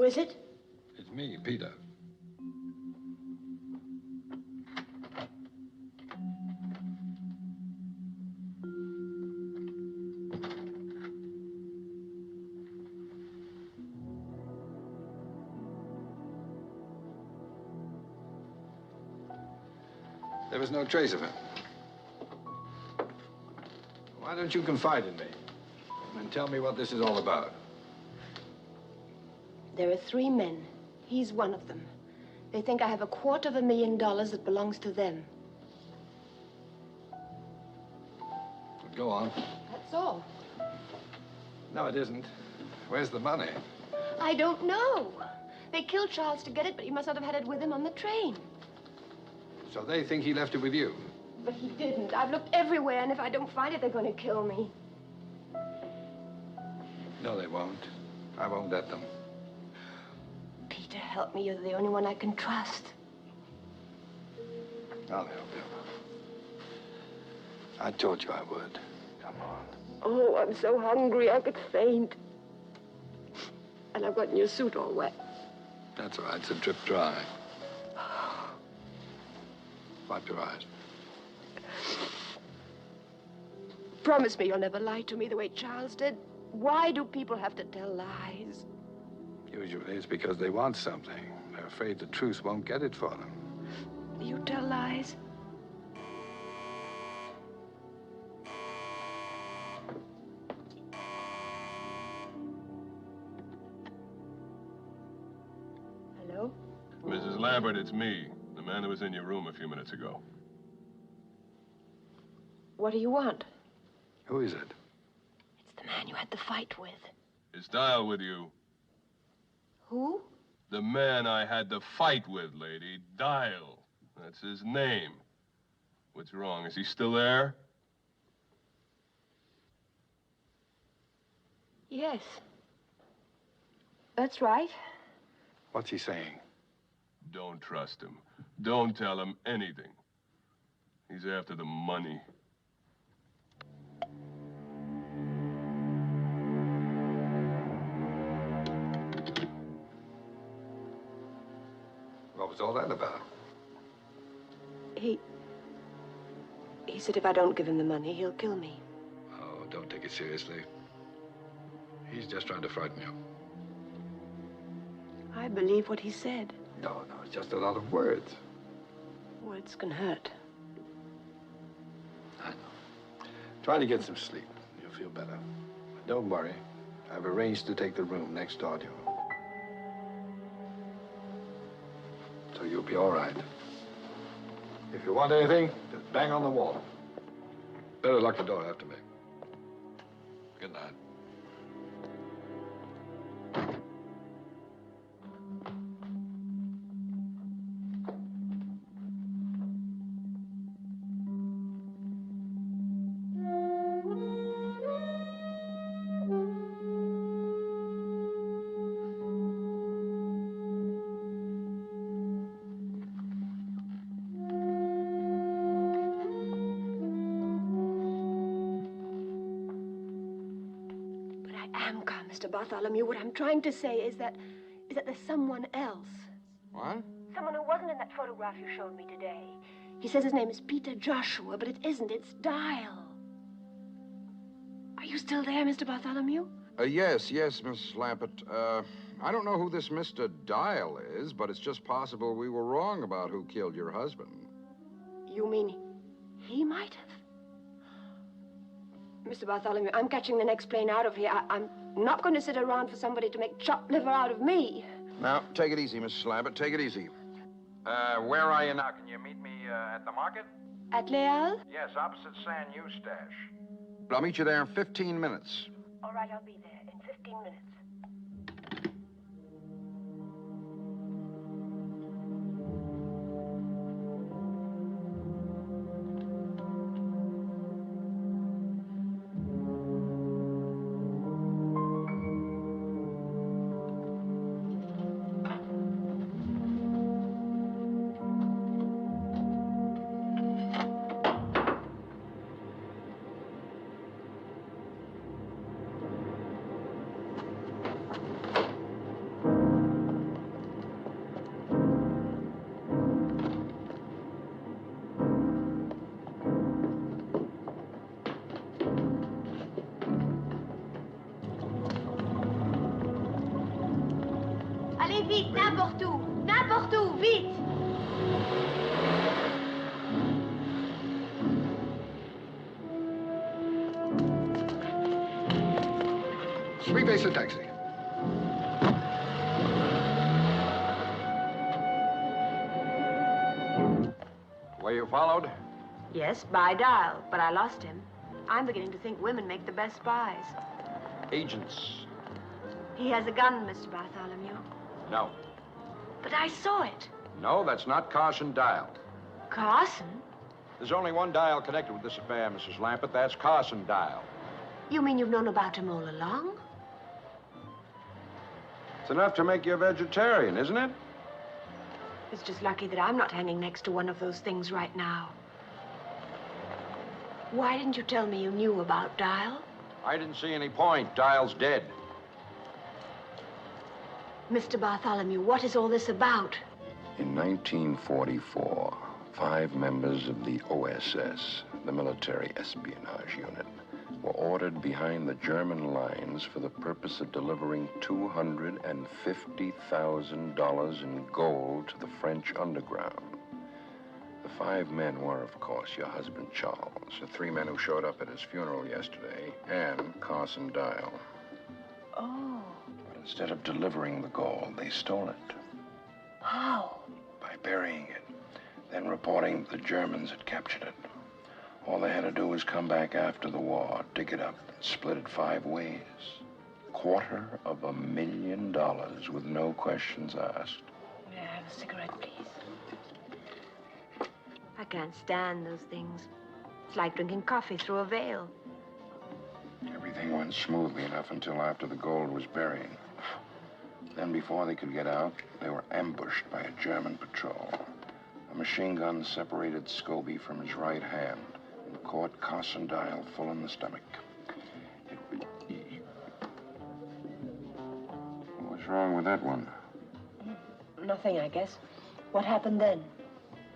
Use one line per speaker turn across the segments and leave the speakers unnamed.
is it?
It's me, Peter. There was no trace of him. Why don't you confide in me and tell me what this is all about?
There are 3 men. He's one of them. They think I have $250,000 that belongs to them.
Go on.
That's all.
No, it isn't. Where's the money?
I don't know. They killed Charles to get it, but he must not have had it with him on the train.
So they think he left it with you?
But he didn't. I've looked everywhere, and if I don't find it, they're going to kill me.
No, they won't. I won't let them.
Peter, help me. You're the only one I can trust.
I'll help you. I told you I would. Come on.
Oh, I'm so hungry I could faint. And I've gotten your suit all wet.
That's all right. It's a drip dry. Wipe your eyes.
Promise me you'll never lie to me the way Charles did. Why do people have to tell lies?
Usually it's because they want something. They're afraid the truth won't get it for them.
You tell lies? Hello?
Mrs. Lambert, it's me. The man who was in your room a few minutes ago.
What do you want?
Who is it?
It's the man you had the fight with.
Is Dial with you?
Who?
The man I had the fight with, lady. Dial. That's his name. What's wrong? Is he still there?
Yes. That's right.
What's he saying?
Don't trust him. Don't tell him anything. He's after the money.
What was all that about?
He said if I don't give him the money, he'll kill me.
Oh, don't take it seriously. He's just trying to frighten you.
I believe what he said.
No, it's just a lot of words.
Words can hurt.
I know. Try to get some sleep. You'll feel better. But don't worry. I've arranged to take the room next door to you. So you'll be all right. If you want anything, just bang on the wall. Better lock the door after me. Good night.
Mr. Bartholomew, what I'm trying to say is that there's someone else.
What?
Someone who wasn't in that photograph you showed me today. He says his name is Peter Joshua, but it isn't. It's Dial. Are you still there, Mr. Bartholomew?
Yes, Miss Lambert. I don't know who this Mr. Dial is, but it's just possible we were wrong about who killed your husband.
You mean he might have? Mr. Bartholomew, I'm catching the next plane out of here. I'm not going to sit around for somebody to make chopped liver out of me.
Now, take it easy, Miss Lambert. Take it easy. Where are you now? Can you meet me at the market?
At Leal?
Yes, opposite San Eustache. I'll meet you there in 15 minutes.
All right, I'll be there in 15 minutes. vite, n'importe où. N'importe où, vite.
Sweet-face a taxi.
Were you followed?
Yes, by Dial, but I lost him. I'm beginning to think women make the best spies.
Agents.
He has a gun, Mr. Bartholomew.
No.
But I saw it.
No, that's not Carson Dial.
Carson?
There's only one Dial connected with this affair, Mrs. Lampert. That's Carson Dial.
You mean you've known about him all along?
It's enough to make you a vegetarian, isn't it?
It's just lucky that I'm not hanging next to one of those things right now. Why didn't you tell me you knew about Dial?
I didn't see any point. Dial's dead.
Mr. Bartholomew, what is all this about?
In 1944, 5 members of the OSS, the military espionage unit, were ordered behind the German lines for the purpose of delivering $250,000 in gold to the French underground. The 5 men were, of course, your husband, Charles, the 3 men who showed up at his funeral yesterday, and Carson Dial.
Oh.
But instead of delivering the gold, they stole it.
How?
By burying it, then reporting the Germans had captured it. All they had to do was come back after the war, dig it up, and split it 5 ways. $250,000 with no questions asked.
May I have a cigarette, please? I can't stand those things. It's like drinking coffee through a veil.
Everything went smoothly enough until after the gold was buried. Then before they could get out, they were ambushed by a German patrol. A machine gun separated Scobie from his right hand and caught Carson Dial full in the stomach. What's wrong with that one?
Nothing, I guess. What happened then?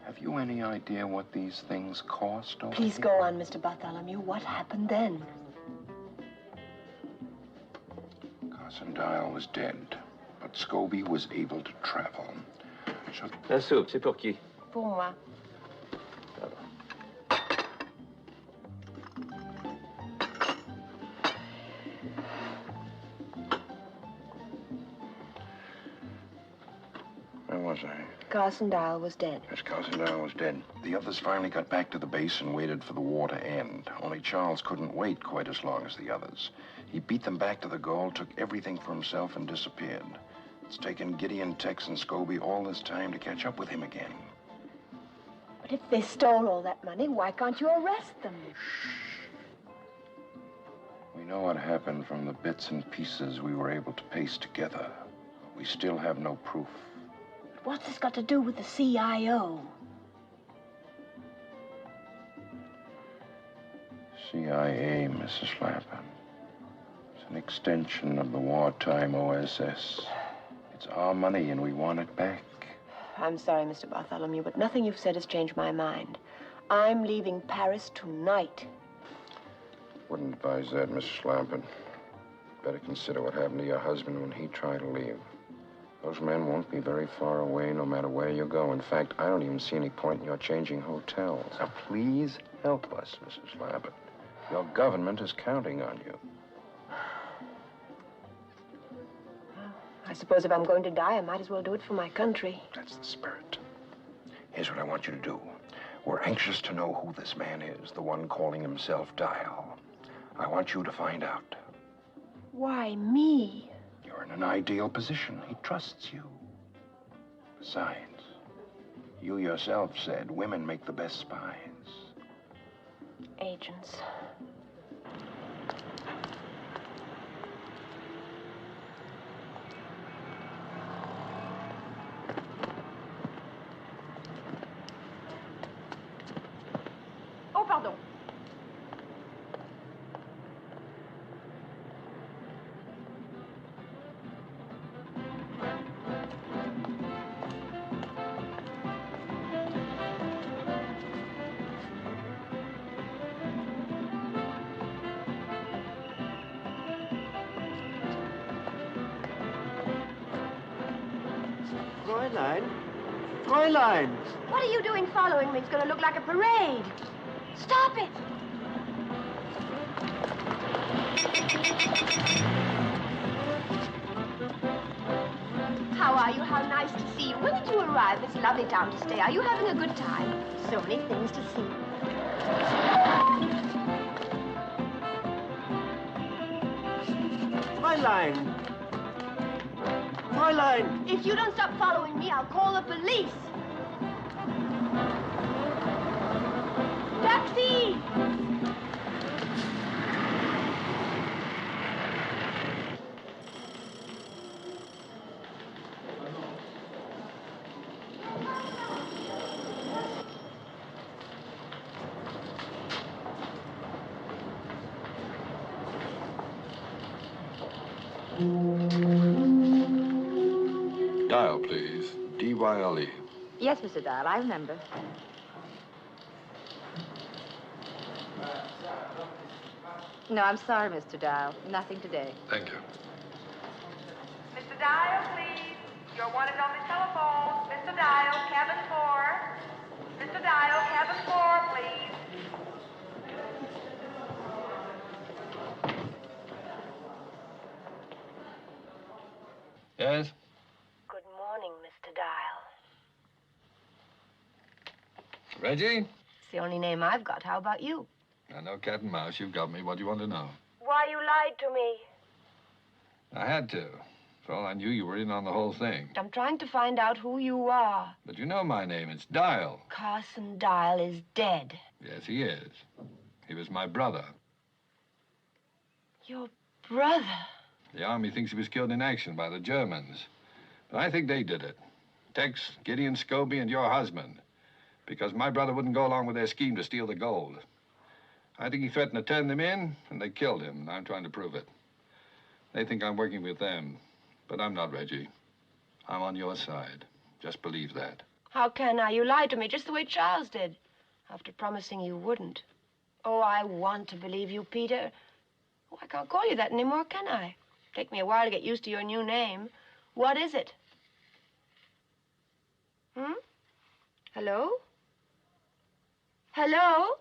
Have you any idea what these things cost over
Please
here?
go on, Mr. Bartholomew. What happened then?
Carson Dial was dead, but Scobie was able to travel. So
La soupe, c'est pour qui?
Pour moi.
where was I?
Carson Dial was dead.
Yes, Carson Donen was dead. The others finally got back to the base and waited for the war to end. Only Charles couldn't wait quite as long as the others. He beat them back to the goal, took everything for himself, and disappeared. It's taken Gideon, Tex, and Scobie all this time to catch up with him again.
But if they stole all that money, why can't you arrest them?
We know what happened from the bits and pieces we were able to paste together. We still have no proof.
What's this got to do with the CIO?
CIA, Mrs. Lampert. It's an extension of the wartime OSS. It's our money, and we want it back.
I'm sorry, Mr. Bartholomew, but nothing you've said has changed my mind. I'm leaving Paris tonight.
Wouldn't advise that, Mrs. Lampert. Better consider what happened to your husband when he tried to leave. Those men won't be very far away no matter where you go. In fact, I don't even see any point in your changing hotels. Now, please help us, Mrs. Lampert. Your government is counting on you.
I suppose if I'm going to die, I might as well do it for my country.
That's the spirit. Here's what I want you to do. We're anxious to know who this man is, the one calling himself Dial. I want you to find out.
Why me?
You're in an ideal position. He trusts you. Besides, you yourself said women make the best spies.
Agents. Oh, pardon.
Fräulein. Fräulein!
What are you doing following me? It's going to look like a parade. Stop it! How are you? How nice to see you. When did you arrive? It's a lovely town to stay. Are you having a good time? So many things to see.
Fräulein! Fräulein!
If you don't stop following me, I'll call the police. Taxi!
Dial, please. D-Y-L-E.
Yes, Mr. Dial, I remember. No, I'm sorry, Mr. Dial. Nothing today.
Thank you.
Mr. Dial, please. You're wanted on the telephone. Mr. Dial, cabin 4. Mr. Dial, cabin 4, please.
Yes?
Good morning, Mr. Dial.
Reggie?
It's the only name I've got. How about you?
I know cat and mouse. You've got me. What do you want to know?
Why you lied to me?
I had to. For all I knew, you were in on the whole thing.
I'm trying to find out who you are.
But you know my name. It's Dial.
Carson Dial is dead.
Yes, he is. He was my brother.
Your brother?
The Army thinks he was killed in action by the Germans. But I think they did it. Tex, Gideon Scobie, and your husband. Because my brother wouldn't go along with their scheme to steal the gold. I think he threatened to turn them in, and they killed him. I'm trying to prove it. They think I'm working with them. But I'm not, Reggie. I'm on your side. Just believe that.
How can I? You lied to me just the way Charles did. After promising you wouldn't. Oh, I want to believe you, Peter. Oh, I can't call you that anymore, can I? Take me a while to get used to your new name. What is it? Hello? Hello?